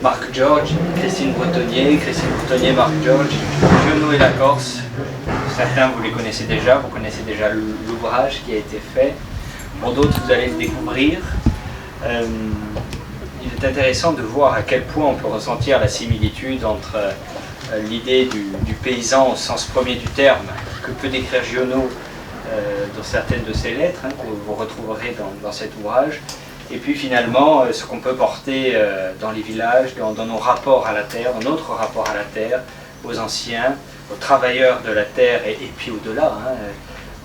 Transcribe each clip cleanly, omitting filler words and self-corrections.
Marc Georges, Christine Bretonnier, Marc Georges, Giono et la Corse. Certains vous les connaissez déjà, vous connaissez déjà l'ouvrage qui a été fait. Pour d'autres, vous allez le découvrir. Il est intéressant de voir à quel point on peut ressentir la similitude entre l'idée du paysan au sens premier du terme, que peut décrire Giono dans certaines de ses lettres, que vous retrouverez dans cet ouvrage, et puis finalement ce qu'on peut porter dans les villages, dans nos rapports à la terre, dans notre rapport à la terre, aux anciens, aux travailleurs de la terre, et puis au-delà,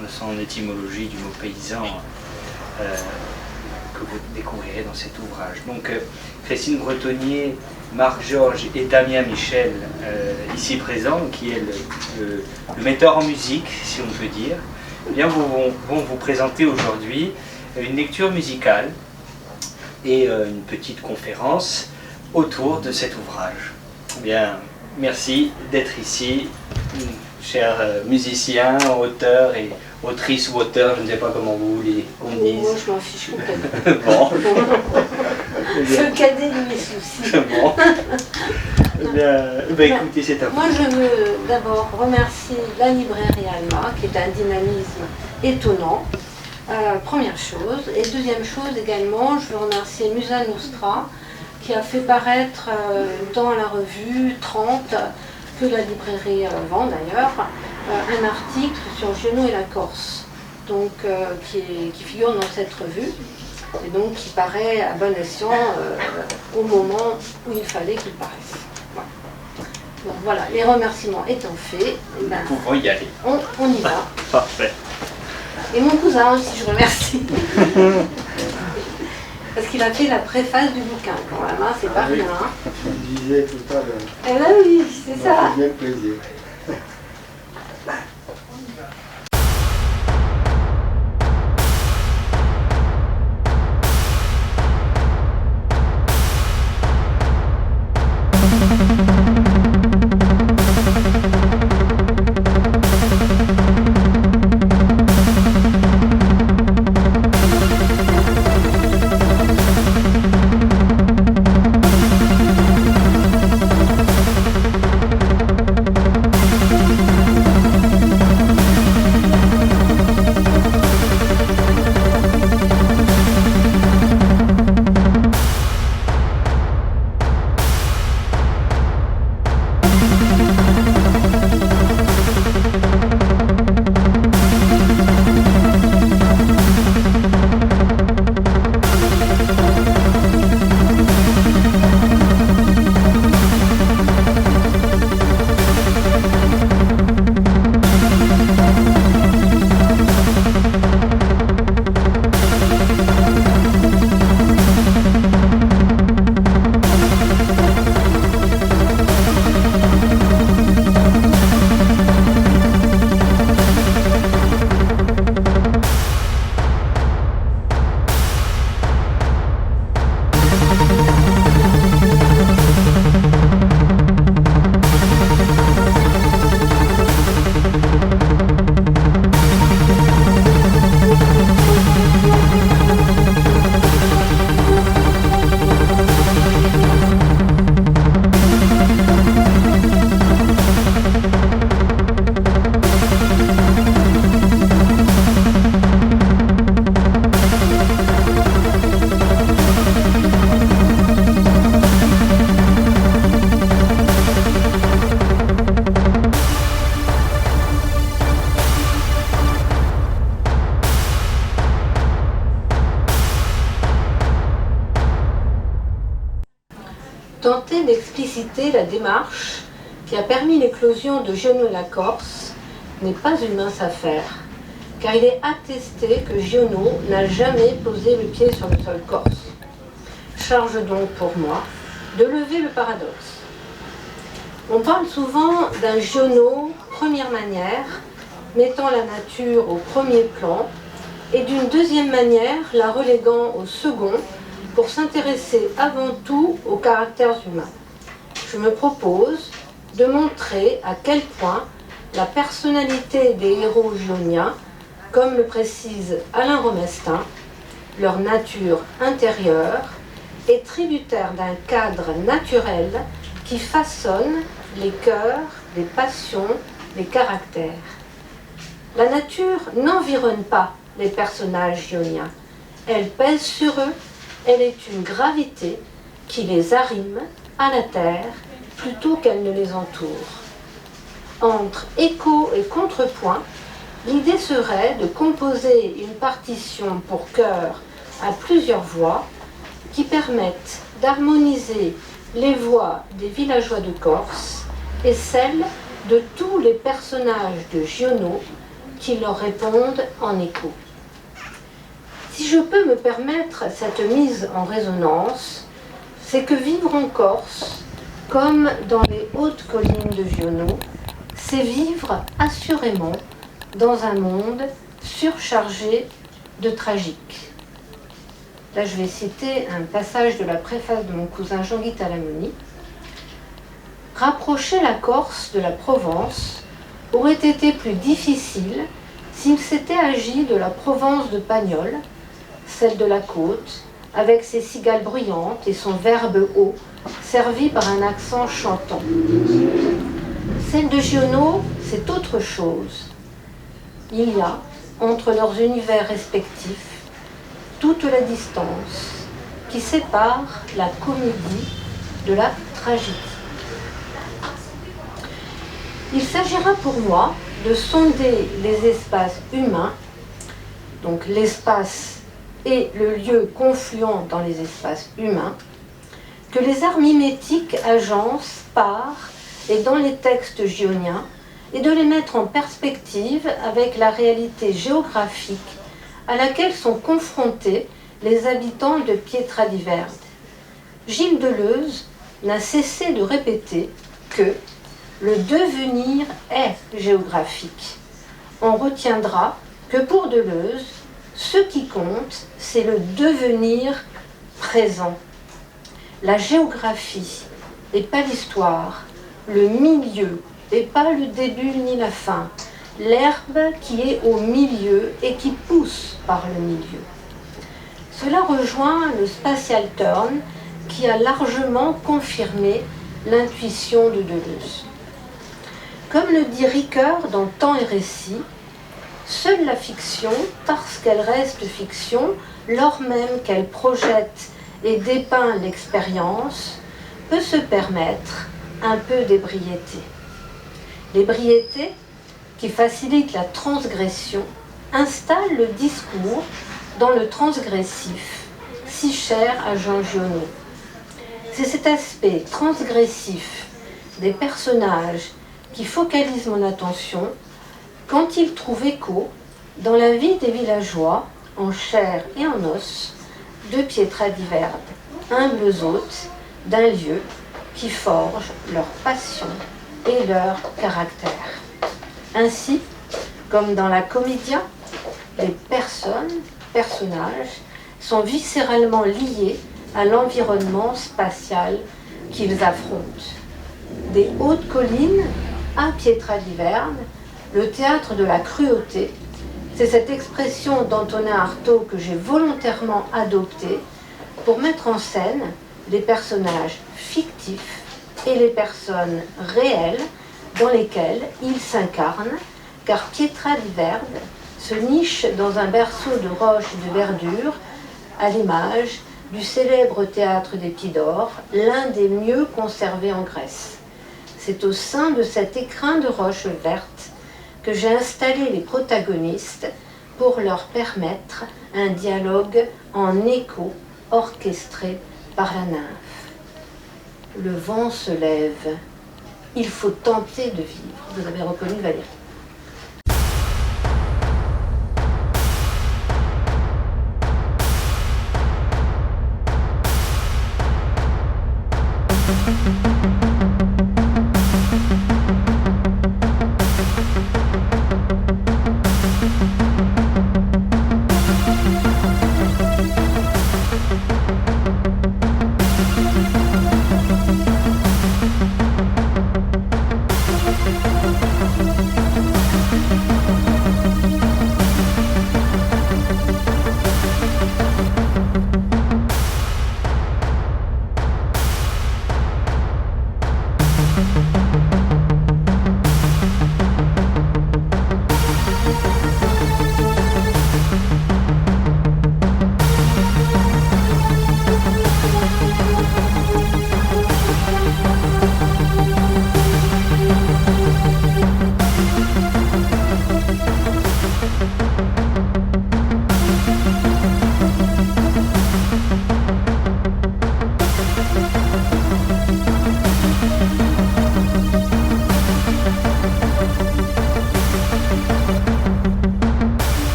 dans son étymologie du mot paysan, que vous découvrirez dans cet ouvrage. Donc Christine Bretonnier, Marc Georges et Damien Michel, ici présents, qui est le metteur en musique, si on peut dire, eh bien, vont vous présenter aujourd'hui une lecture musicale et une petite conférence autour de cet ouvrage. Eh bien, merci d'être ici, chers musiciens, auteurs et autrices ou auteurs, je ne sais pas comment vous voulez qu'on dise. Moi, je m'en fiche complètement. Bon. C'est le cadet de mes soucis. Bon. Eh bien, écoutez, c'est à vous. Moi, je veux d'abord remercier la librairie Alma, qui est un dynamisme étonnant. Première chose. Et deuxième chose également, je veux remercier Musa Nostra, qui a fait paraître dans la revue 30, que la librairie vend d'ailleurs, un article sur Giono et la Corse, donc, qui figure dans cette revue, et donc qui paraît à bon escient au moment où il fallait qu'il paraisse. Voilà. Donc voilà, les remerciements étant faits, eh ben, Nous pouvons y aller. on y va. Parfait. Et mon cousin aussi, je remercie. Parce qu'il a fait la préface du bouquin, quand même, c'est pas rien. Je me disais tout à l'heure. Eh ben oui, c'est ça. Ça fait bien plaisir. Tenter d'expliciter la démarche qui a permis l'éclosion de Giono et la Corse n'est pas une mince affaire, car il est attesté que Giono n'a jamais posé le pied sur le sol corse. Charge donc pour moi de lever le paradoxe. On parle souvent d'un Giono première manière, mettant la nature au premier plan, et d'une deuxième manière, la reléguant au second, pour s'intéresser avant tout aux caractères humains. Je me propose de montrer à quel point la personnalité des héros gioniens, comme le précise Alain Romestin, leur nature intérieure, est tributaire d'un cadre naturel qui façonne les cœurs, les passions, les caractères. La nature n'environne pas les personnages ioniens. Elle pèse sur eux, elle est une gravité qui les arrime à la terre plutôt qu'elle ne les entoure. Entre écho et contrepoint, l'idée serait de composer une partition pour chœur à plusieurs voix qui permettent d'harmoniser les voix des villageois de Corse et celles de tous les personnages de Giono qui leur répondent en écho. Si je peux me permettre cette mise en résonance, c'est que vivre en Corse, comme dans les hautes collines de Giono, c'est vivre assurément dans un monde surchargé de tragique. Là, je vais citer un passage de la préface de mon cousin Jean-Guy Talamoni. « Rapprocher la Corse de la Provence aurait été plus difficile s'il s'était agi de la Provence de Pagnol, celle de la côte, avec ses cigales bruyantes et son verbe haut, servi par un accent chantant. Celle de Giono, c'est autre chose. Il y a, entre leurs univers respectifs, toute la distance qui sépare la comédie de la tragédie. Il s'agira pour moi de sonder les espaces humains, donc l'espace et le lieu confluent dans les espaces humains, que les arts mimétiques agencent par et dans les textes gioniens, et de les mettre en perspective avec la réalité géographique à laquelle sont confrontés les habitants de Pietraliverde. Gilles Deleuze n'a cessé de répéter que le devenir est géographique. On retiendra que pour Deleuze, ce qui compte, c'est le devenir présent. La géographie et pas l'histoire, le milieu et pas le début ni la fin, l'herbe qui est au milieu et qui pousse par le milieu. Cela rejoint le spatial turn qui a largement confirmé l'intuition de Deleuze. Comme le dit Ricoeur dans Temps et Récit, seule la fiction, parce qu'elle reste fiction, lors même qu'elle projette et dépeint l'expérience, peut se permettre un peu d'ébriété. L'ébriété, qui facilite la transgression, installe le discours dans le transgressif, si cher à Jean Giono. C'est cet aspect transgressif des personnages qui focalise mon attention quand il trouve écho dans la vie des villageois, en chair et en os, de Pietraliverde, humbles hôtes d'un lieu qui forge leur passion et leur caractère. Ainsi, comme dans la Commedia, les personnages, sont viscéralement liés à l'environnement spatial qu'ils affrontent. Des hautes collines à Pietraliverde, le théâtre de la cruauté, c'est cette expression d'Antonin Artaud que j'ai volontairement adoptée pour mettre en scène les personnages fictifs et les personnes réelles dans lesquelles ils s'incarnent, car Pietraliverde se niche dans un berceau de roches et de verdure, à l'image du célèbre théâtre des Pieds d'Or, l'un des mieux conservés en Grèce. C'est au sein de cet écrin de roches vertes que j'ai installé les protagonistes pour leur permettre un dialogue en écho orchestré par la nymphe. Le vent se lève, il faut tenter de vivre. Vous avez reconnu Valérie.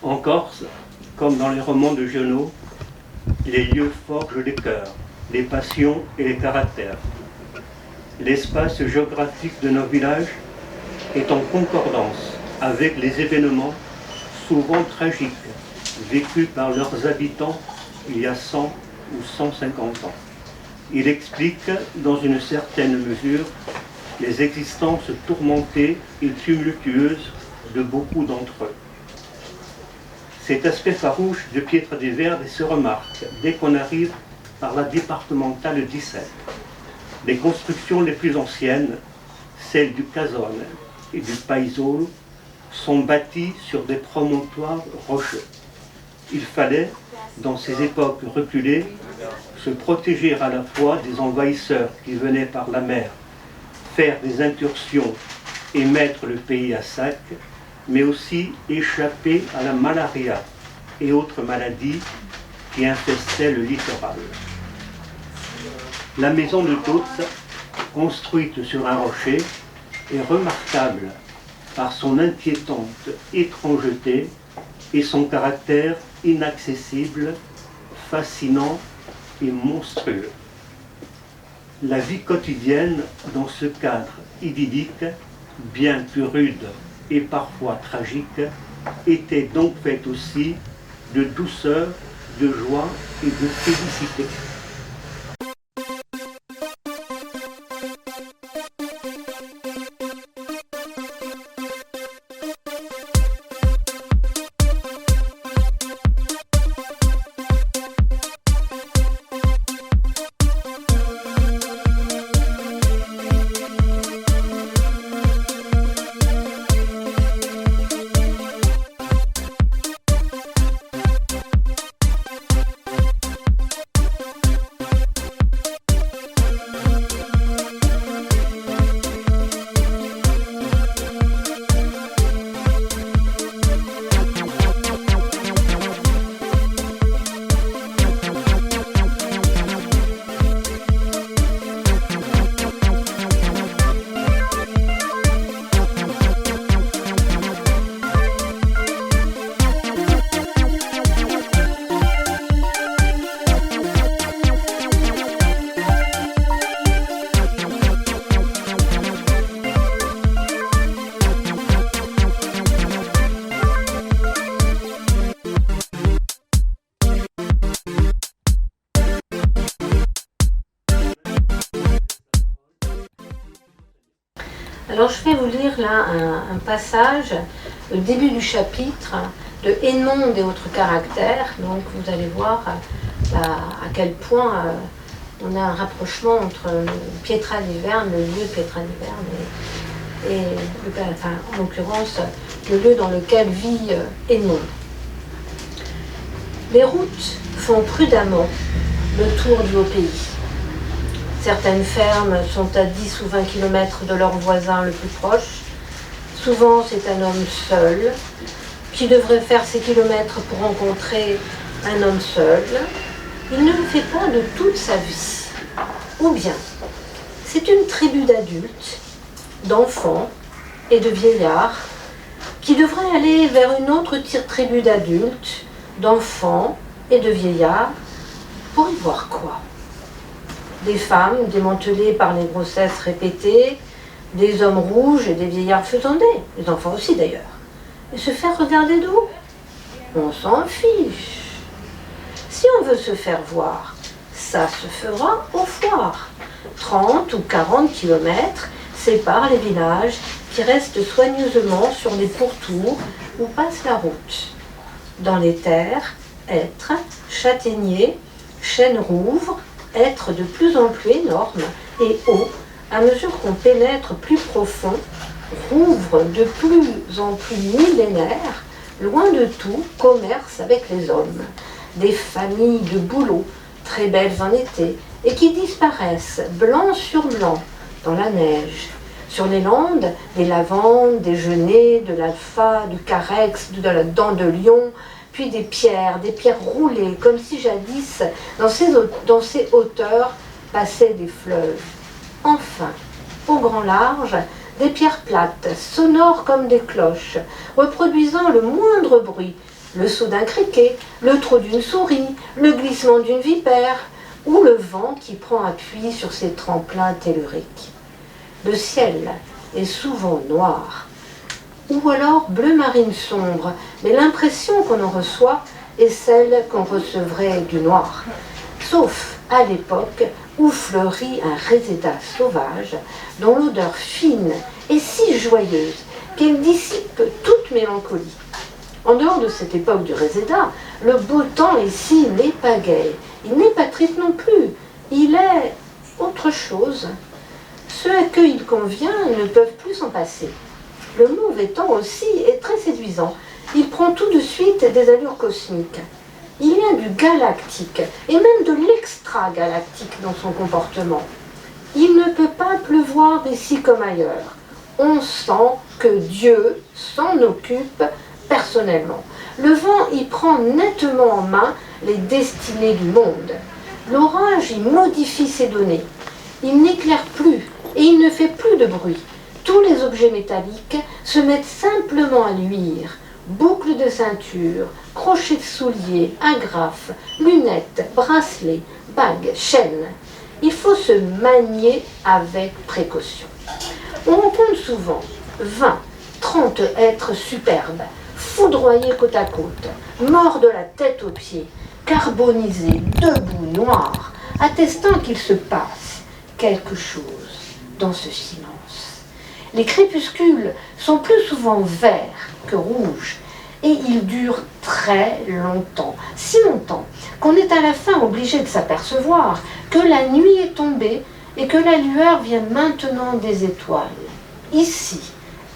En Corse, comme dans les romans de Giono, les lieux forgent les cœurs, les passions et les caractères. L'espace géographique de nos villages est en concordance avec les événements souvent tragiques vécus par leurs habitants il y a 100 ou 150 ans. Il explique, dans une certaine mesure, les existences tourmentées et tumultueuses de beaucoup d'entre eux. Cet aspect farouche de Pietra-di-Verde se remarque dès qu'on arrive par la départementale 17. Les constructions les plus anciennes, celles du Casone et du Paisolo, sont bâties sur des promontoires rocheux. Il fallait, dans ces époques reculées, se protéger à la fois des envahisseurs qui venaient par la mer, faire des incursions et mettre le pays à sac, mais aussi échapper à la malaria et autres maladies qui infestaient le littoral. La maison de Tozza, construite sur un rocher, est remarquable par son inquiétante étrangeté et son caractère inaccessible, fascinant et monstrueux. La vie quotidienne dans ce cadre idyllique, bien plus rude et parfois tragique, était donc faite aussi de douceur, de joie et de félicité. Alors je vais vous lire là un passage, le début du chapitre, de Edmond et autres caractères. Donc vous allez voir à quel point on a un rapprochement entre Pietra-di-Verne, le lieu Pietra-di-Verne, et enfin, en l'occurrence le lieu dans lequel vit Edmond. Les routes font prudemment le tour du haut pays. Certaines fermes sont à 10 ou 20 km de leur voisin le plus proche. Souvent, c'est un homme seul qui devrait faire ces kilomètres pour rencontrer un homme seul. Il ne le fait pas de toute sa vie. Ou bien, c'est une tribu d'adultes, d'enfants et de vieillards qui devraient aller vers une autre tribu d'adultes, d'enfants et de vieillards pour y voir quoi ? Des femmes démantelées par les grossesses répétées, des hommes rouges et des vieillards faisandés, les enfants aussi d'ailleurs. Et se faire regarder d'où ? On s'en fiche. Si on veut se faire voir, ça se fera aux foires. 30 ou 40 kilomètres séparent les villages qui restent soigneusement sur les pourtours où passe la route. Dans les terres, hêtres, châtaigniers, chênes rouvres, êtres de plus en plus énormes et hauts, à mesure qu'on pénètre plus profond, rouvrent de plus en plus millénaires, loin de tout, commerce avec les hommes. Des familles de bouleaux, très belles en été, et qui disparaissent, blanc sur blanc, dans la neige. Sur les landes, des lavandes, des genêts, de l'alpha, du carex, de la dent de lion, puis des pierres roulées, comme si jadis, dans ces hauteurs, passaient des fleuves. Enfin, au grand large, des pierres plates, sonores comme des cloches, reproduisant le moindre bruit, le saut d'un criquet, le trot d'une souris, le glissement d'une vipère, ou le vent qui prend appui sur ses tremplins telluriques. Le ciel est souvent noir, ou alors bleu marine sombre, mais l'impression qu'on en reçoit est celle qu'on recevrait du noir, sauf à l'époque où fleurit un réséda sauvage dont l'odeur fine est si joyeuse qu'elle dissipe toute mélancolie. En dehors de cette époque du réséda, le beau temps ici n'est pas gai, il n'est pas triste non plus, il est autre chose. Ceux à qui il convient ne peuvent plus s'en passer. Le mauvais temps aussi est très séduisant, il prend tout de suite des allures cosmiques. Il y a du galactique et même de l'extra-galactique dans son comportement. Il ne peut pas pleuvoir ici comme ailleurs. On sent que Dieu s'en occupe personnellement. Le vent y prend nettement en main les destinées du monde. L'orage y modifie ses données. Il n'éclaire plus et il ne fait plus de bruit. Tous les objets métalliques se mettent simplement à luire. Boucles de ceinture, crochets de souliers, agrafes, lunettes, bracelets, bagues, chaînes. Il faut se manier avec précaution. On rencontre souvent 20, 30 êtres superbes, foudroyés côte à côte, morts de la tête aux pieds, carbonisés, debout, noirs, attestant qu'il se passe quelque chose dans ce silence. Les crépuscules sont plus souvent verts que rouges, et ils durent très longtemps, si longtemps qu'on est à la fin obligé de s'apercevoir que la nuit est tombée et que la lueur vient maintenant des étoiles. Ici,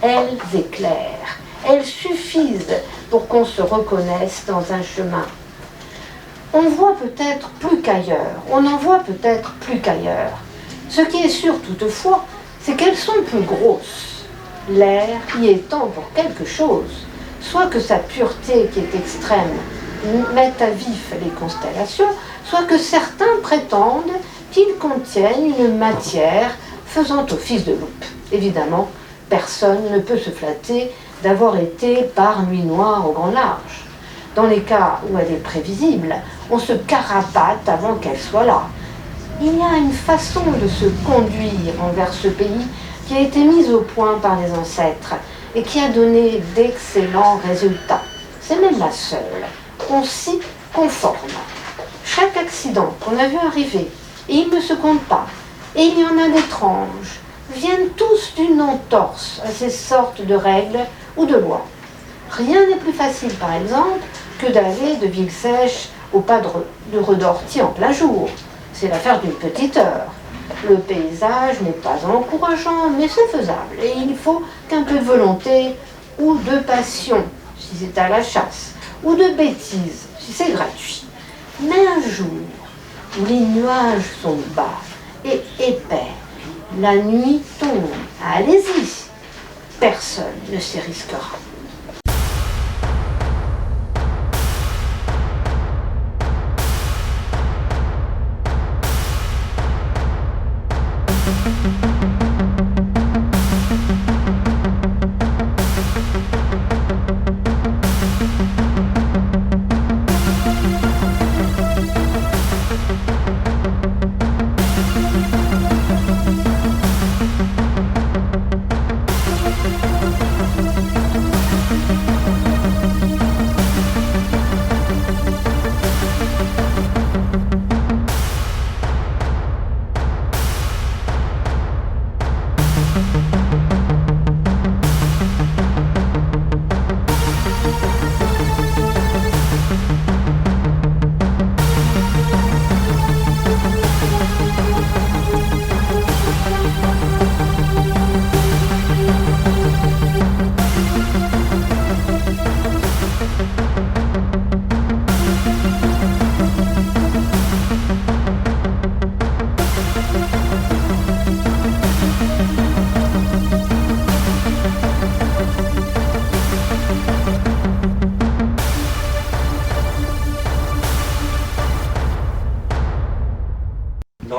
elles éclairent, elles suffisent pour qu'on se reconnaisse dans un chemin. On voit peut-être plus qu'ailleurs, on en voit peut-être plus qu'ailleurs. Ce qui est sûr toutefois, c'est qu'elles sont plus grosses. L'air y étant pour quelque chose, soit que sa pureté qui est extrême mette à vif les constellations, soit que certains prétendent qu'ils contiennent une matière faisant office de loupe. Évidemment, personne ne peut se flatter d'avoir été par nuit noire au grand large. Dans les cas où elle est prévisible, on se carapate avant qu'elle soit là. Il y a une façon de se conduire envers ce pays qui a été mise au point par les ancêtres et qui a donné d'excellents résultats. C'est même la seule. On s'y conforme. Chaque accident qu'on a vu arriver, et il ne se compte pas, et il y en a d'étranges, viennent tous d'une entorse à ces sortes de règles ou de lois. Rien n'est plus facile, par exemple, que d'aller de Villesèche au pas de Redorty en plein jour. C'est l'affaire d'une petite heure. Le paysage n'est pas encourageant, mais c'est faisable. Et il faut qu'un peu de volonté ou de passion, si c'est à la chasse, ou de bêtise, si c'est gratuit. Mais un jour où les nuages sont bas et épais, la nuit tombe, allez-y, personne ne s'y risquera.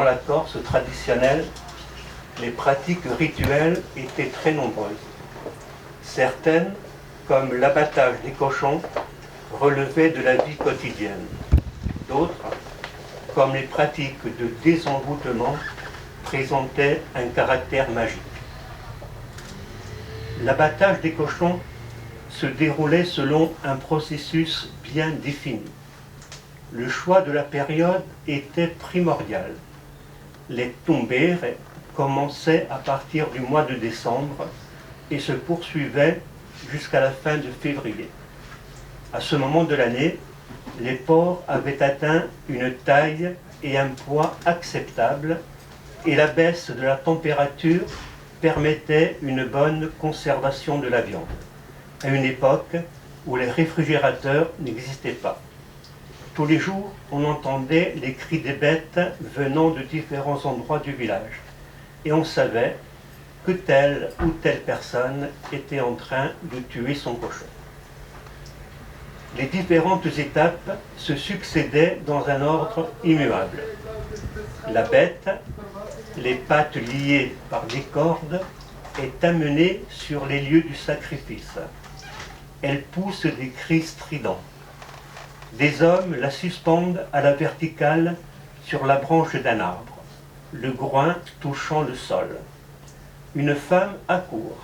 dans la Corse traditionnelle, les pratiques rituelles étaient très nombreuses. Certaines, comme l'abattage des cochons, relevaient de la vie quotidienne. D'autres, comme les pratiques de désenvoûtement, présentaient un caractère magique. L'abattage des cochons se déroulait selon un processus bien défini. Le choix de la période était primordial. Les tumbere commençaient à partir du mois de décembre et se poursuivaient jusqu'à la fin de février. À ce moment de l'année, les porcs avaient atteint une taille et un poids acceptables et la baisse de la température permettait une bonne conservation de la viande, à une époque où les réfrigérateurs n'existaient pas. Tous les jours, on entendait les cris des bêtes venant de différents endroits du village et on savait que telle ou telle personne était en train de tuer son cochon. Les différentes étapes se succédaient dans un ordre immuable. La bête, les pattes liées par des cordes, est amenée sur les lieux du sacrifice. Elle pousse des cris stridents. Des hommes la suspendent à la verticale sur la branche d'un arbre, le groin touchant le sol. Une femme accourt.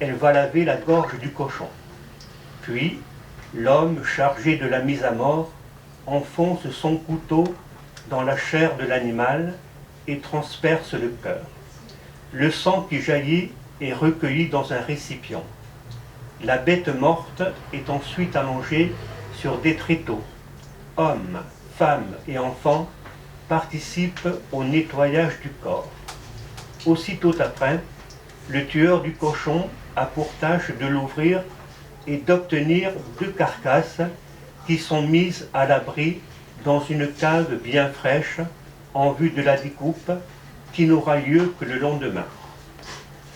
Elle va laver la gorge du cochon. Puis, l'homme chargé de la mise à mort enfonce son couteau dans la chair de l'animal et transperce le cœur. Le sang qui jaillit est recueilli dans un récipient. La bête morte est ensuite allongée sur des tréteaux. Hommes, femmes et enfants participent au nettoyage du corps. Aussitôt après, le tueur du cochon a pour tâche de l'ouvrir et d'obtenir 2 carcasses qui sont mises à l'abri dans une cave bien fraîche en vue de la découpe qui n'aura lieu que le lendemain.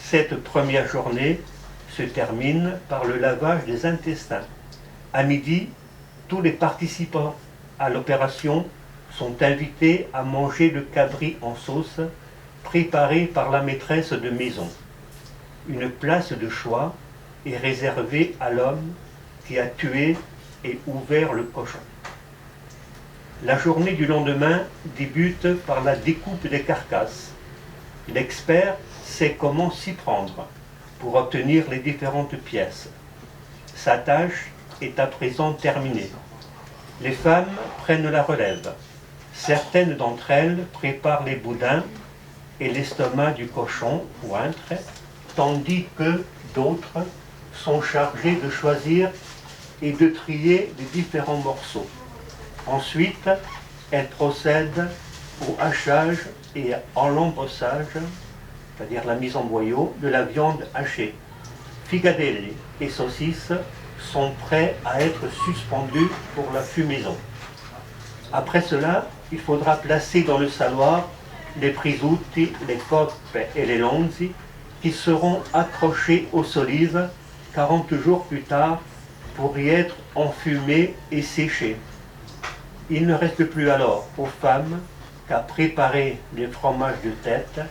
Cette première journée se termine par le lavage des intestins. À midi, tous les participants à l'opération sont invités à manger le cabri en sauce préparé par la maîtresse de maison. Une place de choix est réservée à l'homme qui a tué et ouvert le cochon. La journée du lendemain débute par la découpe des carcasses. L'expert sait comment s'y prendre pour obtenir les différentes pièces. Sa tâche est à présent terminée. Les femmes prennent la relève. Certaines d'entre elles préparent les boudins et l'estomac du cochon ou intre, tandis que d'autres sont chargées de choisir et de trier les différents morceaux. Ensuite, elles procèdent au hachage et en l'embossage, c'est-à-dire la mise en boyaux, de la viande hachée. Figadelli et saucisses sont prêts à être suspendus pour la fumaison. Après cela, il faudra placer dans le saloir les prisuti, les coppe et les lonzi qui seront accrochés aux solives 40 jours plus tard pour y être enfumés et séchés. Il ne reste plus alors aux femmes qu'à préparer les fromages de tête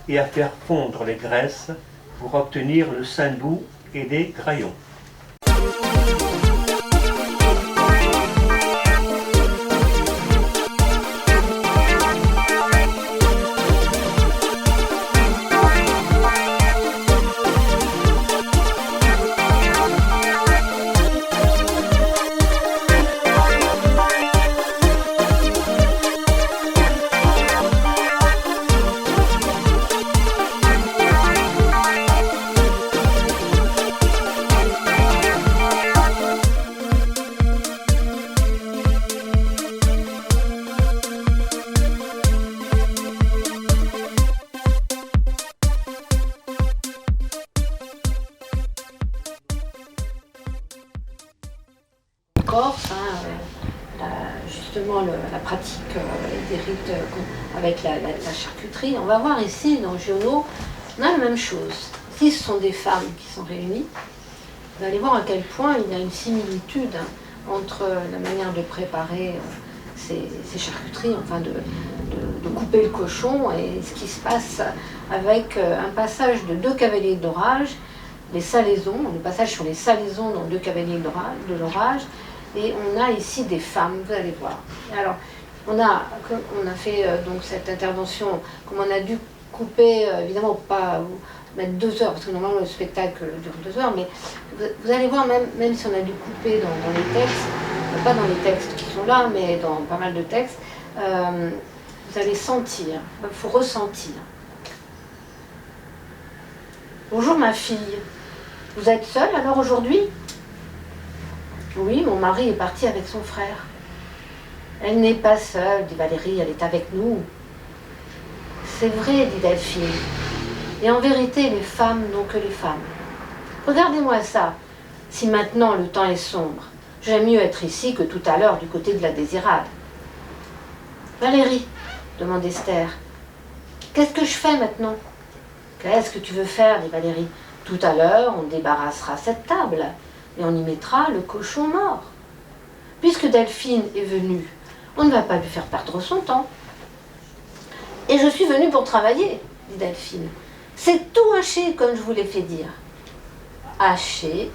et à faire fondre les graisses pour obtenir le saindoux et les graillons. Corse, justement la pratique des rites avec la charcuterie. On va voir ici dans Giono, on a la même chose. Si ce sont des femmes qui sont réunies, vous allez voir à quel point il y a une similitude entre la manière de préparer ces charcuteries, enfin de couper le cochon, et ce qui se passe avec un passage de 2 cavaliers d'orage, les salaisons, le passage sur les salaisons dans 2 cavaliers de l'orage, et on a ici des femmes, vous allez voir. Alors, on a fait donc cette intervention, comme on a dû couper, évidemment pas mettre 2 heures, parce que normalement le spectacle dure 2 heures, mais vous allez voir, même si on a dû couper dans les textes, pas dans les textes qui sont là, mais dans pas mal de textes, vous allez sentir, il faut ressentir. Bonjour ma fille, vous êtes seule alors aujourd'hui? Oui, mon mari est parti avec son frère. Elle n'est pas seule, dit Valérie, elle est avec nous. C'est vrai, dit Delphine. Et en vérité, les femmes n'ont que les femmes. Regardez-moi ça. Si maintenant le temps est sombre, j'aime mieux être ici que tout à l'heure du côté de la Désirade. Valérie, demande Esther, qu'est-ce que je fais maintenant? Qu'est-ce que tu veux faire, dit Valérie? Tout à l'heure, on débarrassera cette table et on y mettra le cochon mort. Puisque Delphine est venue, on ne va pas lui faire perdre son temps. Et je suis venue pour travailler, dit Delphine. C'est tout haché, comme je vous l'ai fait dire. Haché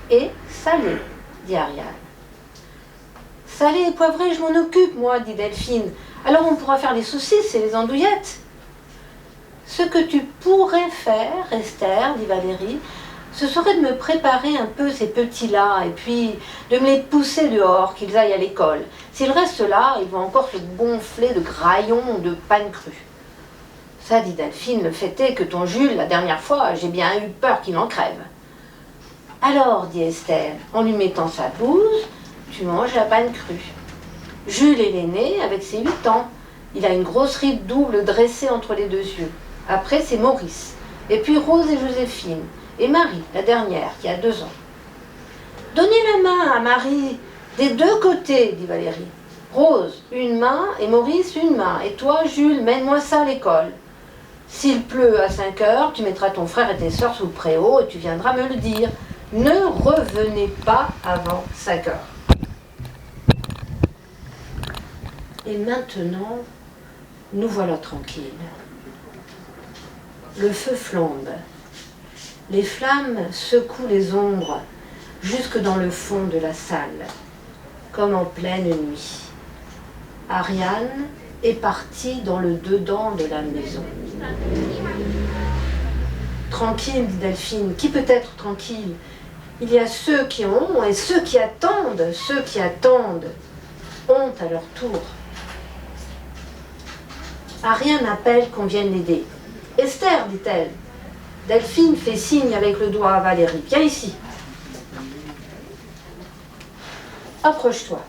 et salé, dit Ariane. Salé et poivré, je m'en occupe, moi, dit Delphine. Alors on pourra faire les saucisses et les andouillettes. Ce que tu pourrais faire, Esther, dit Valérie, ce serait de me préparer un peu ces petits-là, et puis de me les pousser dehors, qu'ils aillent à l'école. S'ils restent là, ils vont encore se gonfler de graillons ou de panne crue. Ça, dit Delphine, le fait est que ton Jules, la dernière fois, j'ai bien eu peur qu'il en crève. Alors, dit Esther, en lui mettant sa blouse, tu manges la panne crue. Jules est l'aîné avec ses 8 ans. Il a une grosse ride double dressée entre les 2 yeux. Après, c'est Maurice. Et puis Rose et Joséphine. Et Marie, la dernière, qui a 2 ans. Donnez la main à Marie des 2 côtés, dit Valérie. Rose, une main, et Maurice, une main. Et toi, Jules, mène-moi ça à l'école. S'il pleut à 5 heures, tu mettras ton frère et tes sœurs sous le préau et tu viendras me le dire. Ne revenez pas avant 5 heures. Et maintenant, nous voilà tranquilles. Le feu flambe. Les flammes secouent les ombres jusque dans le fond de la salle, comme en pleine nuit. Ariane est partie dans le dedans de la maison. Tranquille, dit Delphine, qui peut être tranquille? Il y a ceux qui ont et ceux qui attendent ont à leur tour. Ariane appelle qu'on vienne l'aider. Esther, dit-elle. Delphine fait signe avec le doigt à Valérie. Viens ici. Approche-toi.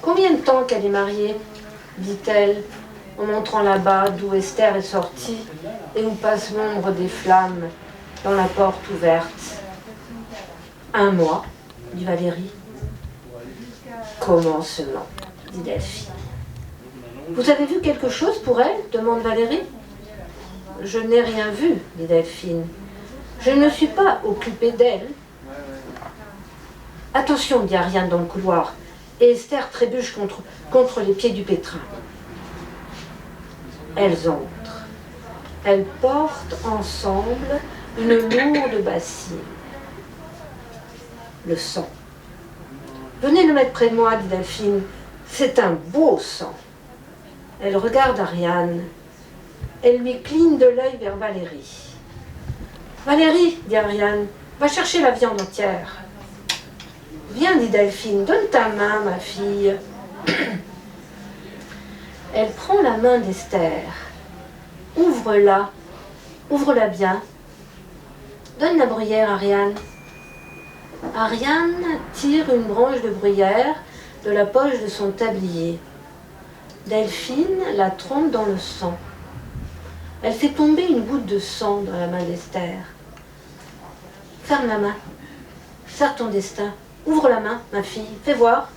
Combien de temps qu'elle est mariée? Dit-elle, en montrant là-bas d'où Esther est sortie et où passe l'ombre des flammes dans la porte ouverte. 1 mois, dit Valérie. Comment seulement, dit Delphine. Vous avez vu quelque chose pour elle? Demande Valérie. Je n'ai rien vu, dit Delphine. Je ne me suis pas occupée d'elle. Attention, dit Ariane dans le couloir, et Esther trébuche contre les pieds du pétrin. Elles entrent. Elles portent ensemble une lourde bassine. Le sang. Venez le mettre près de moi, dit Delphine. C'est un beau sang. Elle regarde Ariane. Elle lui cligne de l'œil vers Valérie. Valérie, dit Ariane, va chercher la viande entière. Viens, dit Delphine, donne ta main, ma fille. Elle prend la main d'Esther. Ouvre-la. Ouvre-la bien. Donne la bruyère, Ariane. Ariane tire une branche de bruyère de la poche de son tablier. Delphine la trempe dans le sang. Elle fait tomber une goutte de sang dans la main d'Esther. Ferme la main. Serre ton destin. Ouvre la main, ma fille. Fais voir.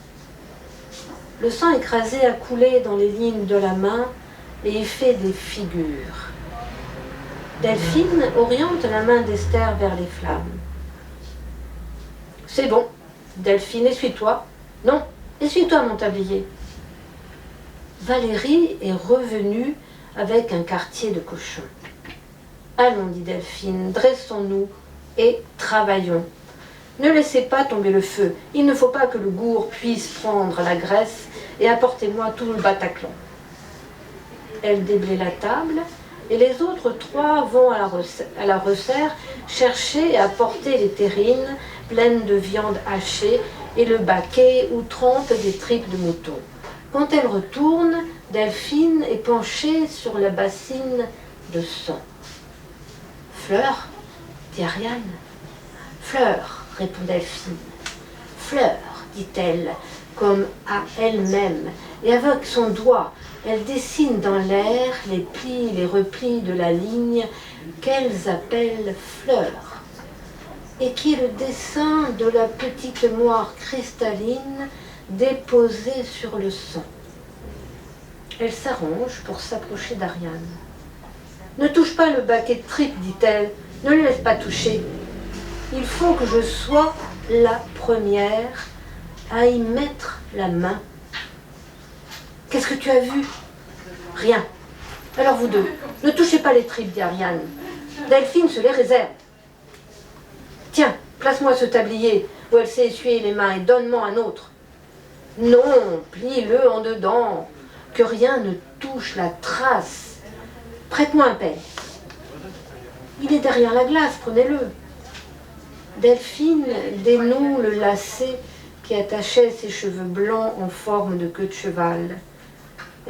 Le sang écrasé a coulé dans les lignes de la main et y fait des figures. Delphine oriente la main d'Esther vers les flammes. C'est bon. Delphine, essuie-toi. Non, Essuie-toi mon tablier. Valérie est revenue avec un quartier de cochon. Allons, dit Delphine, dressons-nous et travaillons. Ne laissez pas tomber le feu. Il ne faut pas que le gourd puisse prendre la graisse et apportez-moi tout le Bataclan. Elle déblaye la table et les autres trois vont à la resserre chercher et apporter les terrines pleines de viande hachée et le baquet où trempent des tripes de mouton. Quand elle retourne, Delphine est penchée sur la bassine de sang. Fleur, dit Ariane. Fleur, répond Delphine. Fleur, dit-elle, comme à elle-même, et avec son doigt, elle dessine dans l'air les plis et les replis de la ligne qu'elles appellent fleur, et qui est le dessin de la petite moire cristalline déposée sur le sang. Elle s'arrange pour s'approcher d'Ariane. « Ne touche pas le baquet de tripes, dit-elle, ne le laisse pas toucher. Il faut que je sois la première à y mettre la main. » « Qu'est-ce que tu as vu ?»« Rien. Alors vous deux, ne touchez pas les tripes, dit Ariane. Delphine se les réserve. Tiens, place-moi ce tablier où elle s'est essuyé les mains et donne-moi un autre. Non, plie-le en dedans, que rien ne touche la trace. Prête-moi un peigne. Il est derrière la glace, prenez-le. Delphine dénoue le lacet qui attachait ses cheveux blancs en forme de queue de cheval.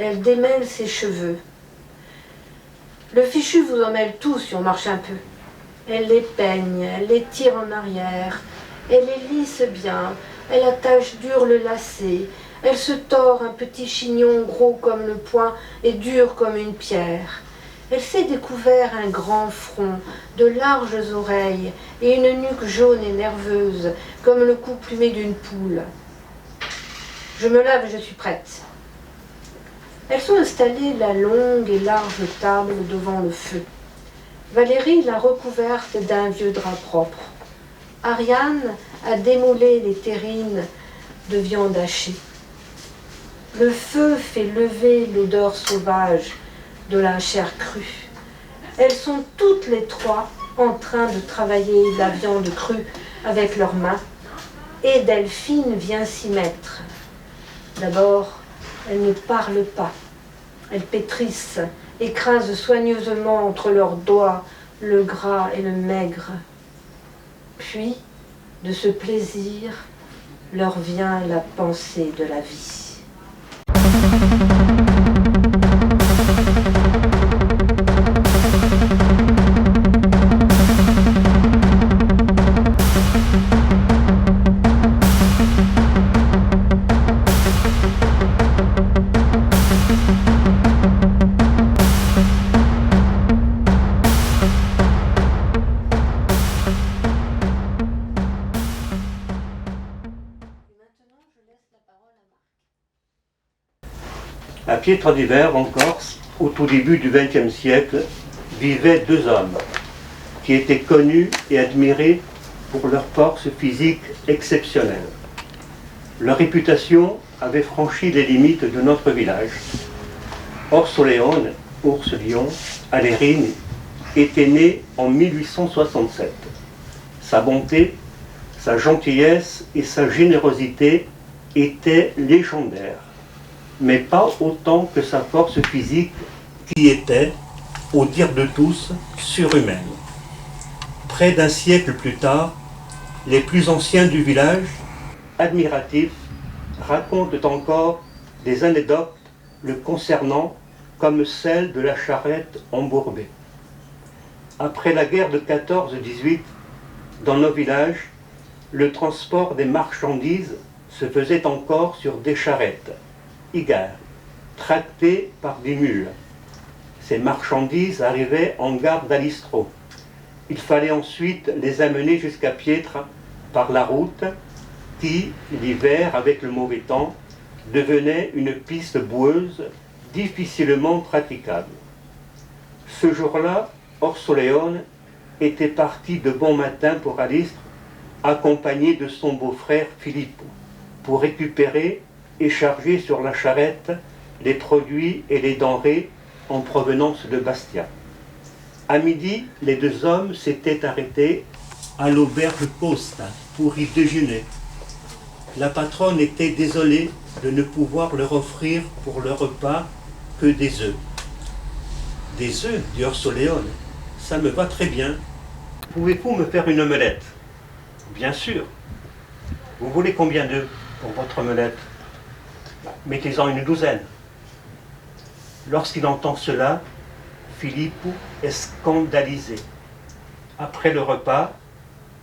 Elle démêle ses cheveux. Le fichu vous en mêle tous si on marche un peu. Elle les peigne, elle les tire en arrière, elle les lisse bien, elle attache dur le lacet, elle se tord un petit chignon gros comme le poing et dur comme une pierre. Elle s'est découvert un grand front, de larges oreilles et une nuque jaune et nerveuse, comme le cou plumé d'une poule. Je me lave et je suis prête. Elles sont installées la longue et large table devant le feu. Valérie l'a recouverte d'un vieux drap propre. Ariane a démoulé les terrines de viande hachée. Le feu fait lever l'odeur sauvage de la chair crue. Elles sont toutes les trois en train de travailler la viande crue avec leurs mains et Delphine vient s'y mettre. D'abord, elles ne parlent pas. Elles pétrissent, écrasent soigneusement entre leurs doigts le gras et le maigre. Puis, de ce plaisir, leur vient la pensée de la vie. À Pietradiver, en Corse, au tout début du XXe siècle, vivaient deux hommes qui étaient connus et admirés pour leur force physique exceptionnelle. Leur réputation avait franchi les limites de notre village. Orsoleone, ours-lion, Alérine, était né en 1867. Sa bonté, sa gentillesse et sa générosité étaient légendaires, mais pas autant que sa force physique qui était, au dire de tous, surhumaine. Près d'un siècle plus tard, les plus anciens du village, admiratifs, racontent encore des anecdotes le concernant, comme celle de la charrette embourbée. Après la guerre de 14-18, dans nos villages, le transport des marchandises se faisait encore sur des charrettes, Igar, tractées par des mules. Ces marchandises arrivaient en gare d'Alistro. Il fallait ensuite les amener jusqu'à Pietre par la route qui, l'hiver, avec le mauvais temps, devenait une piste boueuse difficilement praticable. Ce jour-là, Orsoleone était parti de bon matin pour Alistre, accompagné de son beau-frère Philippe, pour récupérer et charger sur la charrette les produits et les denrées en provenance de Bastia. À midi, les deux hommes s'étaient arrêtés à l'auberge Costa pour y déjeuner. La patronne était désolée de ne pouvoir leur offrir pour le repas que des œufs. Des œufs, dit Orsoleone, ça me va très bien. Pouvez-vous me faire une omelette? Bien sûr. Vous voulez combien d'œufs pour votre omelette? Mettez-en une douzaine. Lorsqu'il entend cela, Filippo est scandalisé. Après le repas,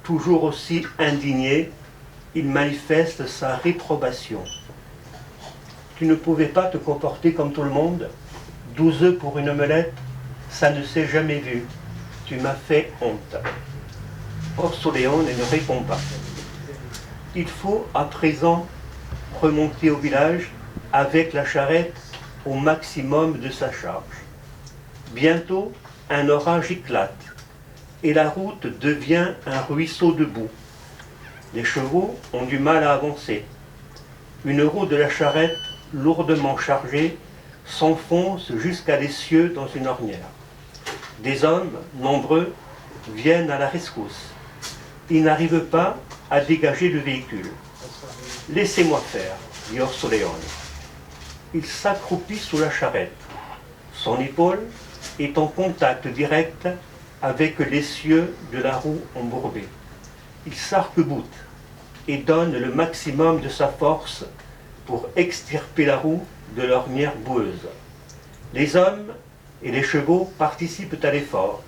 toujours aussi indigné, il manifeste sa réprobation. Tu ne pouvais pas te comporter comme tout le monde? 12 œufs pour une omelette, ça ne s'est jamais vu. Tu m'as fait honte. Orsoleone ne répond pas. Il faut à présent remonter au village avec la charrette au maximum de sa charge. Bientôt, un orage éclate et la route devient un ruisseau de boue. Les chevaux ont du mal à avancer. Une roue de la charrette, lourdement chargée, s'enfonce jusqu'à les cieux dans une ornière. Des hommes, nombreux, viennent à la rescousse. Ils n'arrivent pas à dégager le véhicule. « Laissez-moi faire », dit Orsoleone. Il s'accroupit sous la charrette. Son épaule est en contact direct avec l'essieu de la roue embourbée. Il s'arc-boute et donne le maximum de sa force pour extirper la roue de l'ornière boueuse. Les hommes et les chevaux participent à l'effort.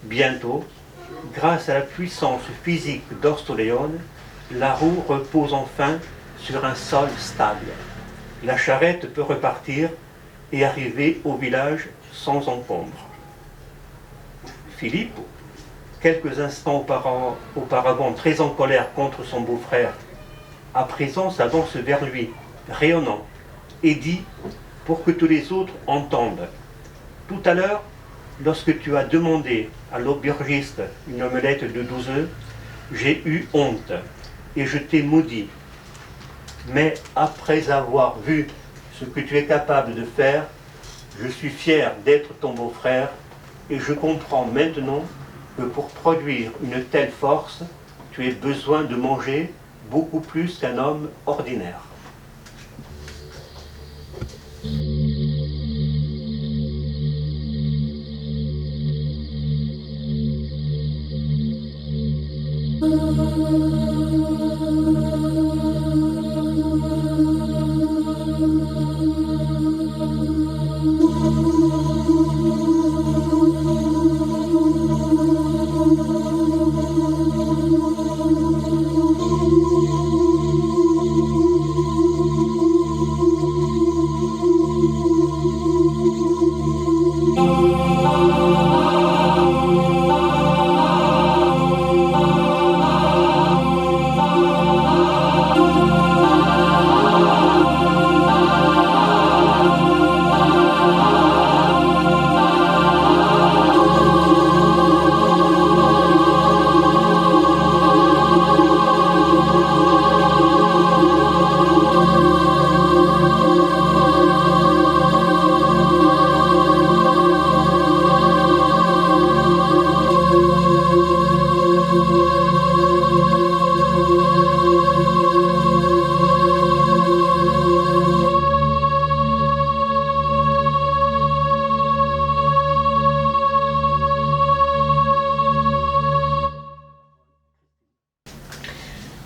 Bientôt, grâce à la puissance physique d'Orsoleone, la roue repose enfin sur un sol stable. La charrette peut repartir et arriver au village sans encombre. Filippo, quelques instants auparavant très en colère contre son beau-frère, à présent s'avance vers lui, rayonnant, et dit, pour que tous les autres entendent: « Tout à l'heure, lorsque tu as demandé à l'aubergiste une omelette de 12 œufs, j'ai eu honte et je t'ai maudit. Mais après avoir vu ce que tu es capable de faire, je suis fier d'être ton beau-frère et je comprends maintenant que pour produire une telle force, tu aies besoin de manger beaucoup plus qu'un homme ordinaire. »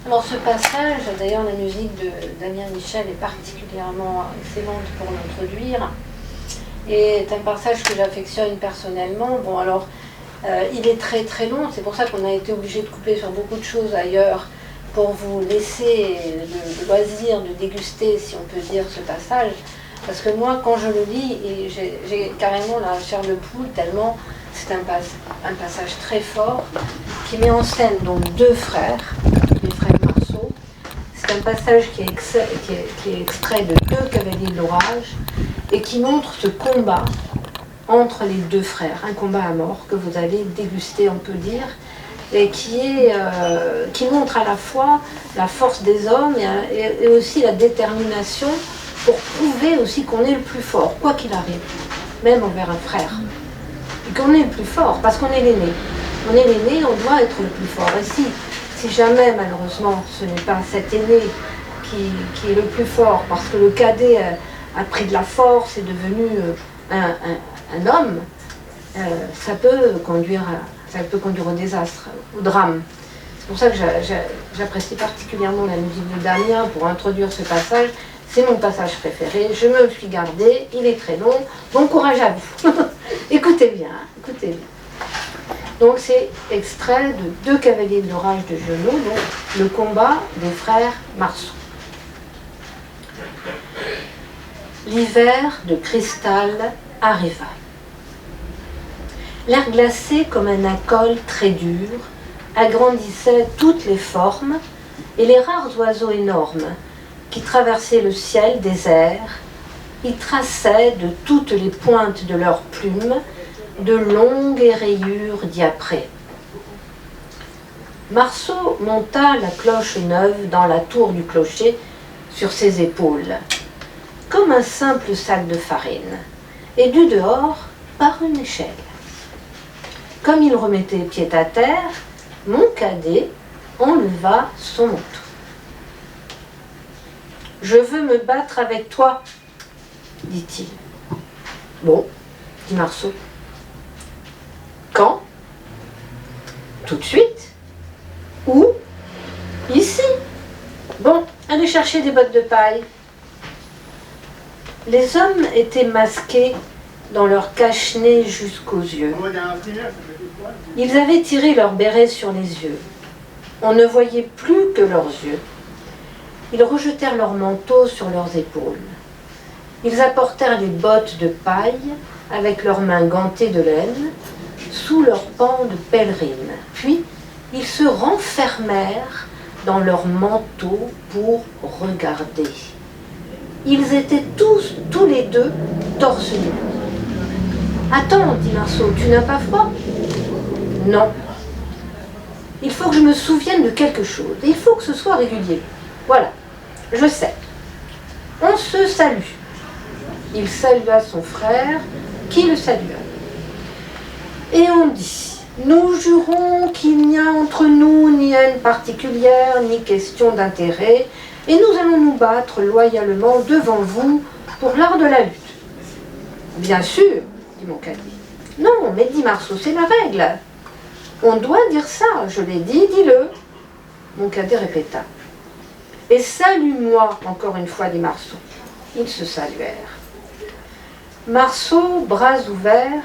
Alors ce passage, d'ailleurs la musique de Damien Michel est particulièrement excellente pour l'introduire, et est un passage que j'affectionne personnellement. Bon alors, il est très très long, c'est pour ça qu'on a été obligé de couper sur beaucoup de choses ailleurs pour vous laisser le loisir de déguster, si on peut dire, ce passage. Parce que moi, quand je le lis, et j'ai carrément la chair de poule, tellement c'est un passage très fort, qui met en scène donc deux frères, les frères Marceau. C'est un passage qui est extrait de Deux cavaliers de l'orage, et qui montre ce combat entre les deux frères, un combat à mort que vous allez déguster, on peut dire, et qui montre à la fois la force des hommes et aussi la détermination pour prouver aussi qu'on est le plus fort, quoi qu'il arrive, même envers un frère. Et qu'on est le plus fort, parce qu'on est l'aîné. On est l'aîné, on doit être le plus fort. Et si jamais, malheureusement, ce n'est pas cet aîné qui est le plus fort, parce que le cadet a pris de la force, est devenu un homme, ça peut conduire au désastre, au drame. C'est pour ça que j'apprécie particulièrement la musique de Damien pour introduire ce passage. C'est mon passage préféré, je me le suis gardé, il est très long. Bon courage à vous. Écoutez bien, écoutez bien. Donc c'est extrait de 2 cavaliers de l'orage de Genot, donc le combat des frères Marceau. L'hiver de cristal arriva. L'air glacé comme un alcool très dur agrandissait toutes les formes et les rares oiseaux énormes qui traversaient le ciel désert y traçaient de toutes les pointes de leurs plumes de longues rayures diaprées. Marceau monta la cloche neuve dans la tour du clocher sur ses épaules, comme un simple sac de farine, et du dehors par une échelle. Comme il remettait pied à terre, mon cadet enleva son manteau. « Je veux me battre avec toi, dit-il. »« Bon, dit Marceau. »« Quand ? » ?»« Tout de suite. »« Où ? » ?»« Ici. »« Bon, allez chercher des bottes de paille. » Les hommes étaient masqués dans leur cache-nez jusqu'aux yeux. Ils avaient tiré leurs bérets sur les yeux. On ne voyait plus que leurs yeux. Ils rejetèrent leurs manteaux sur leurs épaules. Ils apportèrent les bottes de paille avec leurs mains gantées de laine sous leurs pans de pèlerine. Puis, ils se renfermèrent dans leurs manteaux pour regarder. Ils étaient tous les deux, torse nu. « Attends, dit Marceau, tu n'as pas froid ?»« Non. Il faut que je me souvienne de quelque chose. Et il faut que ce soit régulier. Voilà, je sais. On se salue. » Il salua son frère, qui le salua. Et on dit, nous jurons qu'il n'y a entre nous ni haine particulière, ni question d'intérêt, et nous allons nous battre loyalement devant vous pour l'art de la lutte. Bien sûr, dit mon cadet. Non, mais dit Marceau, c'est la règle. On doit dire ça, je l'ai dit, dis-le. Mon cadet répéta. Et salue-moi, encore une fois, dit Marceau. Ils se saluèrent. Marceau, bras ouverts,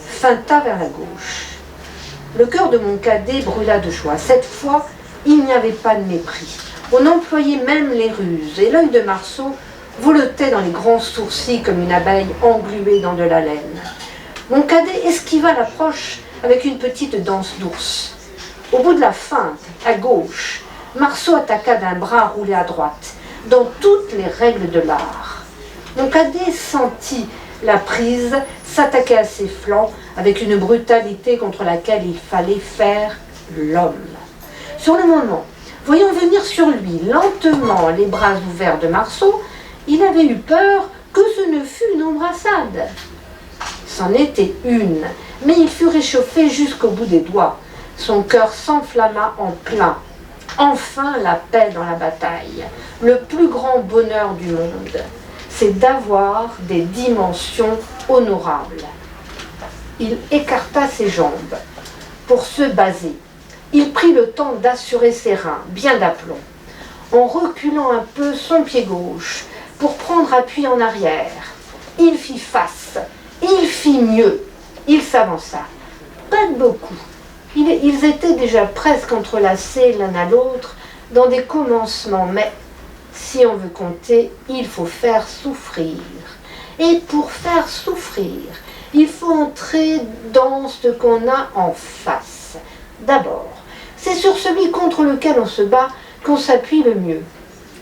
feinta vers la gauche. Le cœur de mon cadet brûla de joie. Cette fois, il n'y avait pas de mépris. On employait même les ruses, et l'œil de Marceau voletait dans les grands sourcils comme une abeille engluée dans de la laine. Mon cadet esquiva l'approche avec une petite danse d'ours. Au bout de la feinte, à gauche, Marceau attaqua d'un bras roulé à droite, dans toutes les règles de l'art. Mon cadet sentit la prise s'attaquer à ses flancs avec une brutalité contre laquelle il fallait faire l'homme. Sur le moment, voyant venir sur lui lentement les bras ouverts de Marceau, il avait eu peur que ce ne fût une embrassade. C'en était une, mais il fut réchauffé jusqu'au bout des doigts. Son cœur s'enflamma en plein. Enfin la paix dans la bataille. Le plus grand bonheur du monde, c'est d'avoir des dimensions honorables. Il écarta ses jambes pour se baser. Il prit le temps d'assurer ses reins, bien d'aplomb, en reculant un peu son pied gauche pour prendre appui en arrière. Il fit face, il fit mieux, il s'avança. Pas de beaucoup. Ils étaient déjà presque entrelacés l'un à l'autre dans des commencements, mais si on veut compter, il faut faire souffrir. Et pour faire souffrir, il faut entrer dans ce qu'on a en face. D'abord, c'est sur celui contre lequel on se bat qu'on s'appuie le mieux.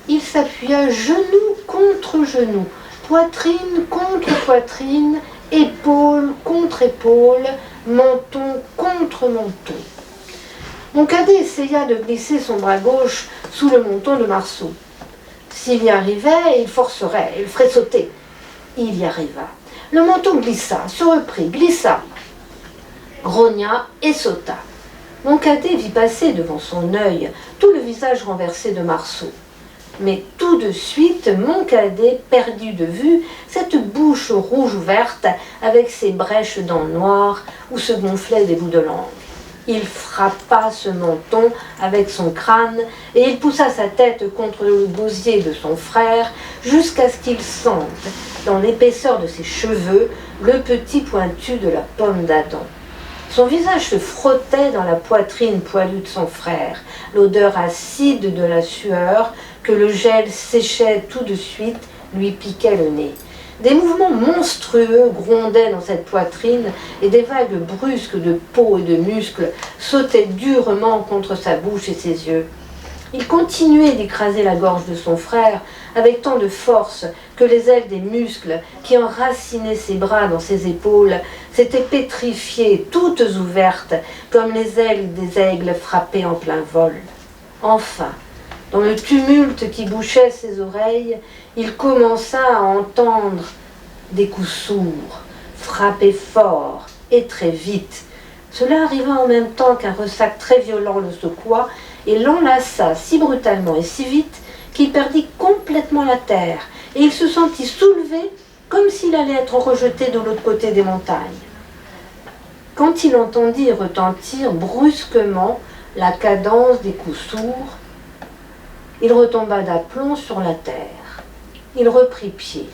Il s'appuya genou contre genou, poitrine contre poitrine, épaule contre épaule, menton contre menton. Mon cadet essaya de glisser son bras gauche sous le menton de Marceau. S'il y arrivait, il forcerait, il ferait sauter. Il y arriva. Le manteau glissa, se reprit, glissa, grogna et sauta. Mon cadet vit passer devant son œil tout le visage renversé de Marceau. Mais tout de suite, mon cadet perdit de vue cette bouche rouge ouverte avec ses brèches dents noires où se gonflaient des bouts de langue. Il frappa ce menton avec son crâne et il poussa sa tête contre le gosier de son frère jusqu'à ce qu'il sente, dans l'épaisseur de ses cheveux, le petit pointu de la pomme d'Adam. Son visage se frottait dans la poitrine poilue de son frère, l'odeur acide de la sueur que le gel séchait tout de suite lui piquait le nez. Des mouvements monstrueux grondaient dans cette poitrine et des vagues brusques de peau et de muscles sautaient durement contre sa bouche et ses yeux. Il continuait d'écraser la gorge de son frère avec tant de force que les ailes des muscles qui enracinaient ses bras dans ses épaules s'étaient pétrifiées, toutes ouvertes, comme les ailes des aigles frappées en plein vol. Enfin, dans le tumulte qui bouchait ses oreilles, il commença à entendre des coups sourds, frapper fort et très vite. Cela arriva en même temps qu'un ressac très violent le secoua et l'enlaça si brutalement et si vite qu'il perdit complètement la terre et il se sentit soulevé comme s'il allait être rejeté de l'autre côté des montagnes. Quand il entendit retentir brusquement la cadence des coups sourds, il retomba d'aplomb sur la terre. Il reprit pied.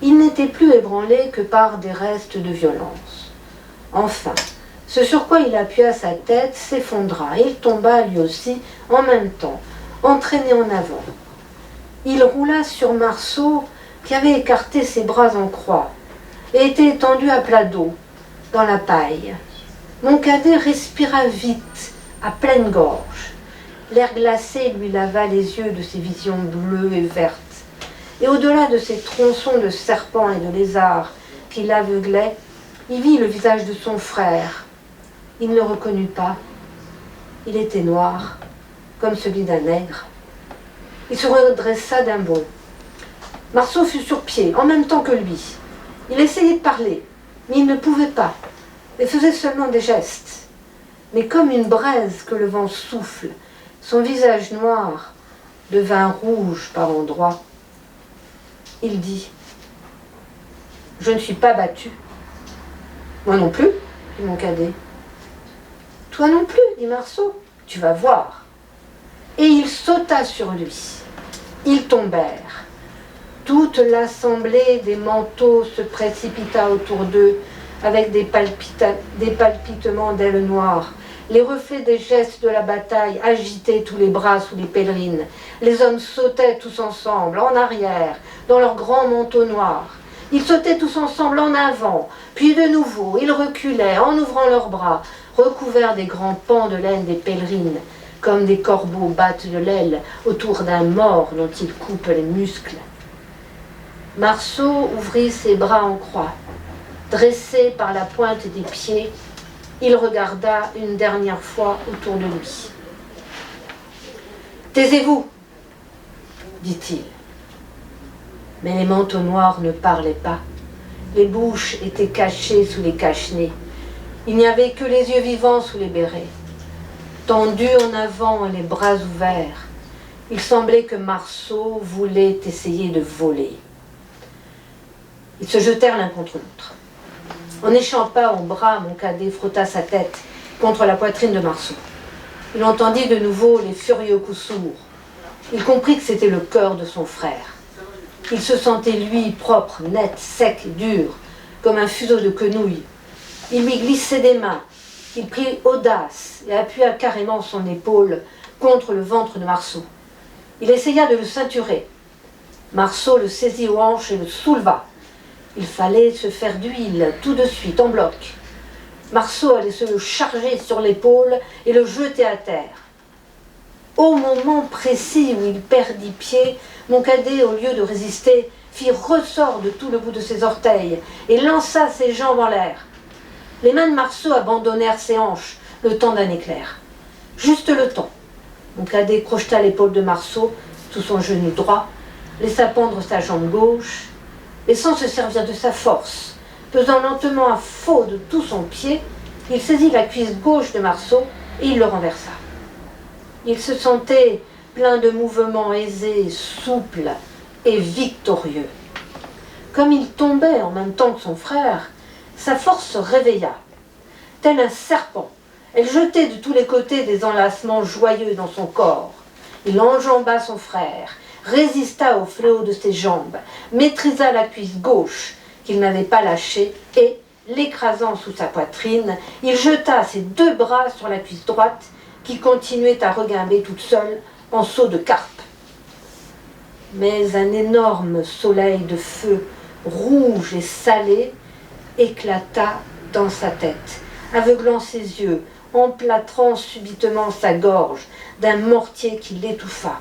Il n'était plus ébranlé que par des restes de violence. Enfin, ce sur quoi il appuya sa tête s'effondra et il tomba lui aussi en même temps, entraîné en avant. Il roula sur Marceau qui avait écarté ses bras en croix et était étendu à plat dos, dans la paille. Mon cadet respira vite, à pleine gorge. L'air glacé lui lava les yeux de ses visions bleues et vertes. Et au-delà de ces tronçons de serpents et de lézards qui l'aveuglaient, il vit le visage de son frère. Il ne le reconnut pas. Il était noir, comme celui d'un nègre. Il se redressa d'un bond. Marceau fut sur pied, en même temps que lui. Il essayait de parler, mais il ne pouvait pas, et faisait seulement des gestes. Mais comme une braise que le vent souffle, son visage noir devint rouge par endroits. Il dit « Je ne suis pas battu. »« Moi non plus, dit mon cadet. »« Toi non plus, dit Marceau. Tu vas voir. » Et il sauta sur lui. Ils tombèrent. Toute l'assemblée des manteaux se précipita autour d'eux avec des palpitements d'ailes noires. Les reflets des gestes de la bataille agitaient tous les bras sous les pèlerines. Les hommes sautaient tous ensemble, en arrière, dans leurs grands manteaux noirs. Ils sautaient tous ensemble en avant, puis de nouveau, ils reculaient en ouvrant leurs bras, recouverts des grands pans de laine des pèlerines, comme des corbeaux battent de l'aile autour d'un mort dont ils coupent les muscles. Marceau ouvrit ses bras en croix. Dressé par la pointe des pieds, il regarda une dernière fois autour de lui. « Taisez-vous » dit-il. Mais les manteaux noirs ne parlaient pas. Les bouches étaient cachées sous les cache-nez. Il n'y avait que les yeux vivants sous les bérets. Tendus en avant et les bras ouverts, il semblait que Marceau voulait essayer de voler. Ils se jetèrent l'un contre l'autre. En échappant au bras, mon cadet frotta sa tête contre la poitrine de Marceau. Il entendit de nouveau les furieux coups sourds. Il comprit que c'était le cœur de son frère. Il se sentait, lui, propre, net, sec, dur, comme un fuseau de quenouilles. Il lui glissait des mains. Il prit audace et appuya carrément son épaule contre le ventre de Marceau. Il essaya de le ceinturer. Marceau le saisit aux hanches et le souleva. Il fallait se faire d'huile tout de suite, en bloc. Marceau allait se le charger sur l'épaule et le jeter à terre. Au moment précis où il perdit pied, mon cadet, au lieu de résister, fit ressort de tout le bout de ses orteils et lança ses jambes en l'air. Les mains de Marceau abandonnèrent ses hanches le temps d'un éclair. Juste le temps. Mon cadet crocheta l'épaule de Marceau sous son genou droit, laissa pendre sa jambe gauche, et sans se servir de sa force, pesant lentement à faux de tout son pied, il saisit la cuisse gauche de Marceau et il le renversa. Il se sentait plein de mouvements aisés, souples et victorieux. Comme il tombait en même temps que son frère, sa force se réveilla. Tel un serpent, elle jetait de tous les côtés des enlacements joyeux dans son corps. Il enjamba son frère, résista au fléau de ses jambes, maîtrisa la cuisse gauche qu'il n'avait pas lâchée et, l'écrasant sous sa poitrine, il jeta ses 2 bras sur la cuisse droite qui continuait à regimber toute seule en saut de carpe. Mais un énorme soleil de feu, rouge et salé, éclata dans sa tête, aveuglant ses yeux, emplâtrant subitement sa gorge d'un mortier qui l'étouffa.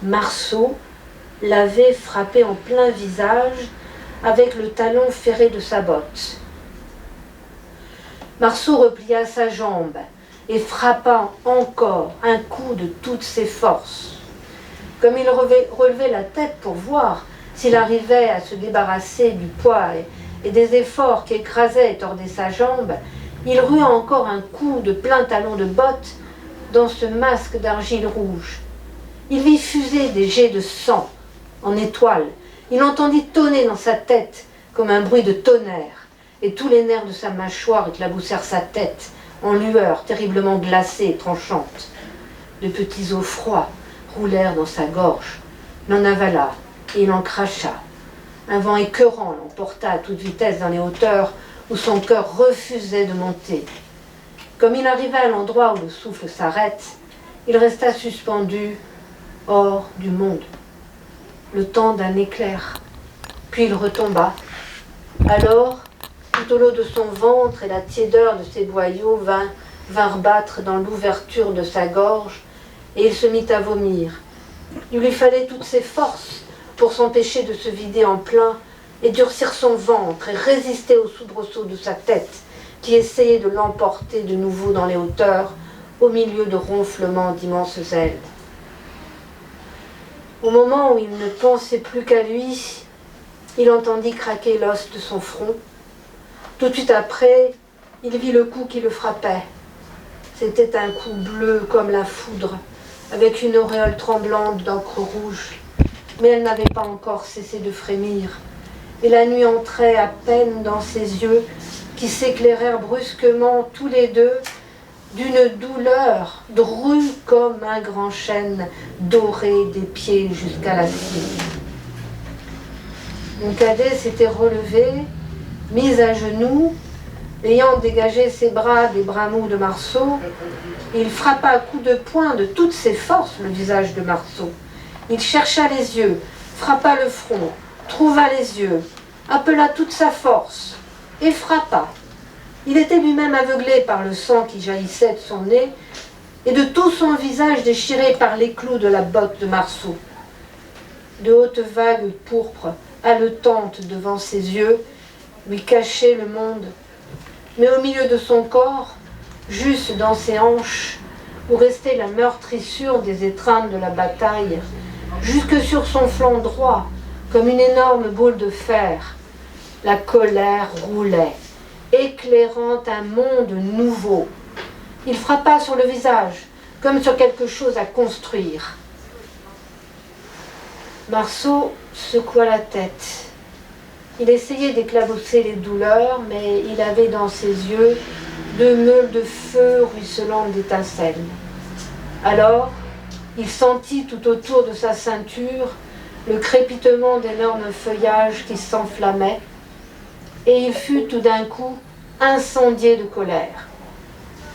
Marceau l'avait frappé en plein visage avec le talon ferré de sa botte. Marceau replia sa jambe et frappa encore un coup de toutes ses forces. Comme il relevait la tête pour voir s'il arrivait à se débarrasser du poids et des efforts qui écrasaient et tordaient sa jambe, il rua encore un coup de plein talon de botte dans ce masque d'argile rouge. Il vit fuser des jets de sang en étoiles. Il entendit tonner dans sa tête comme un bruit de tonnerre, et tous les nerfs de sa mâchoire éclaboussèrent sa tête en lueurs terriblement glacées et tranchantes. De petits os froids roulèrent dans sa gorge. Il en avala et il en cracha. Un vent écœurant l'emporta à toute vitesse dans les hauteurs où son cœur refusait de monter. Comme il arrivait à l'endroit où le souffle s'arrête, il resta suspendu hors du monde, le temps d'un éclair. Puis il retomba. Alors, tout au lot de son ventre et la tiédeur de ses boyaux vinrent battre dans l'ouverture de sa gorge, et il se mit à vomir. Il lui fallait toutes ses forces pour s'empêcher de se vider en plein et durcir son ventre et résister au soubresaut de sa tête qui essayait de l'emporter de nouveau dans les hauteurs au milieu de ronflements d'immenses ailes. Au moment où il ne pensait plus qu'à lui, il entendit craquer l'os de son front. Tout de suite après, il vit le coup qui le frappait. C'était un coup bleu comme la foudre, avec une auréole tremblante d'encre rouge. Mais elle n'avait pas encore cessé de frémir, et la nuit entrait à peine dans ses yeux, qui s'éclairèrent brusquement tous les deux d'une douleur drue comme un grand chêne doré des pieds jusqu'à la cime. Mon cadet s'était relevé, mis à genoux, ayant dégagé ses bras des bras mous de Marceau. Il frappa à coups de poing de toutes ses forces le visage de Marceau. Il chercha les yeux, frappa le front, trouva les yeux, appela toute sa force et frappa. Il était lui-même aveuglé par le sang qui jaillissait de son nez et de tout son visage déchiré par l'éclou de la botte de Marceau. De hautes vagues pourpres, haletantes devant ses yeux, lui cachaient le monde. Mais au milieu de son corps, juste dans ses hanches, où restait la meurtrissure des étreintes de la bataille, jusque sur son flanc droit, comme une énorme boule de fer, la colère roulait, éclairant un monde nouveau. Il frappa sur le visage, comme sur quelque chose à construire. Marceau secoua la tête. Il essayait d'éclabousser les douleurs, mais il avait dans ses yeux 2 meules de feu ruisselantes d'étincelles. Alors, il sentit tout autour de sa ceinture le crépitement d'énormes feuillages qui s'enflammaient, et il fut tout d'un coup incendié de colère.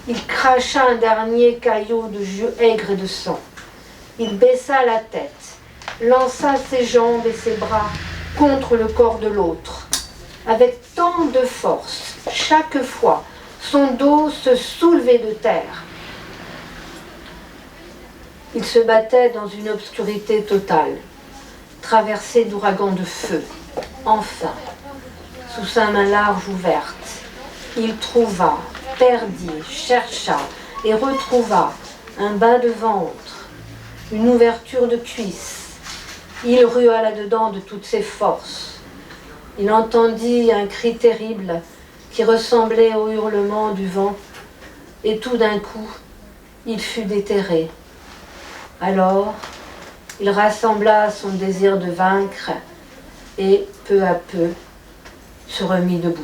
Il cracha un dernier caillot de jus aigre et de sang. Il baissa la tête, lança ses jambes et ses bras contre le corps de l'autre. Avec tant de force, chaque fois, son dos se soulevait de terre. Il se battait dans une obscurité totale, traversé d'ouragans de feu. Enfin, sous sa main large ouverte, il trouva, perdit, chercha et retrouva un bas de ventre, une ouverture de cuisse. Il rua là-dedans de toutes ses forces. Il entendit un cri terrible qui ressemblait au hurlement du vent, et tout d'un coup, il fut déterré. Alors, il rassembla son désir de vaincre et, peu à peu, se remit debout.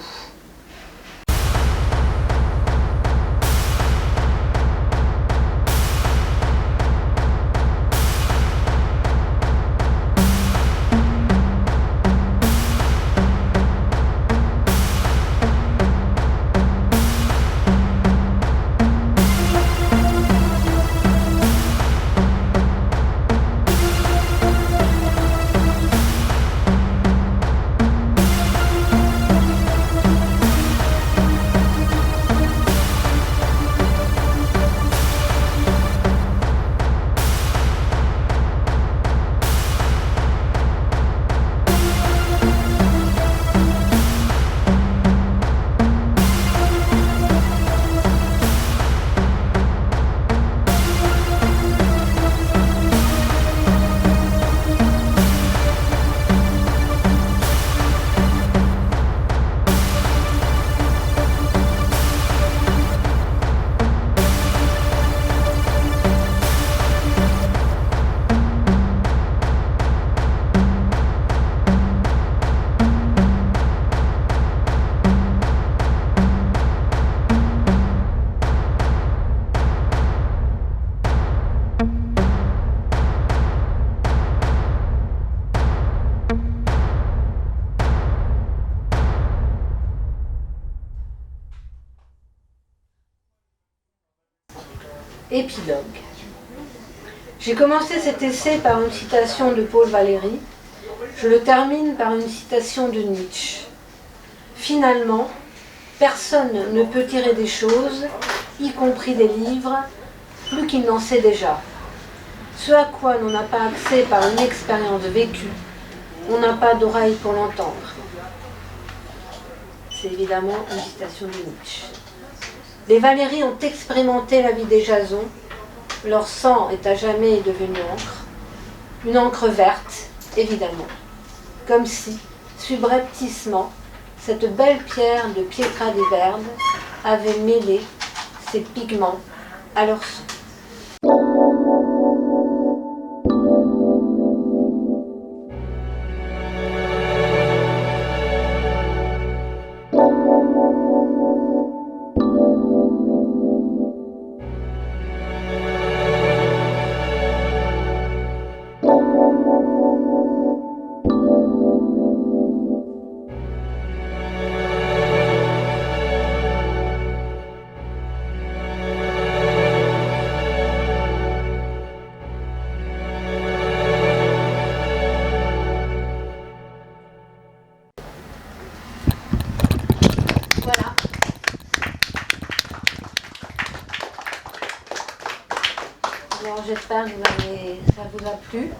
Épilogue. J'ai commencé cet essai par une citation de Paul Valéry. Je le termine par une citation de Nietzsche. Finalement, personne ne peut tirer des choses, y compris des livres, plus qu'il n'en sait déjà. Ce à quoi l'on n'a pas accès par une expérience vécue, on n'a pas d'oreille pour l'entendre. C'est évidemment une citation de Nietzsche. Les Valéry ont expérimenté la vie des Jasons, leur sang est à jamais devenu encre, une encre verte, évidemment, comme si, subrepticement, cette belle pierre de Pietra di Verde avait mêlé ses pigments à leur sang. Alors j'espère que ça vous a plu.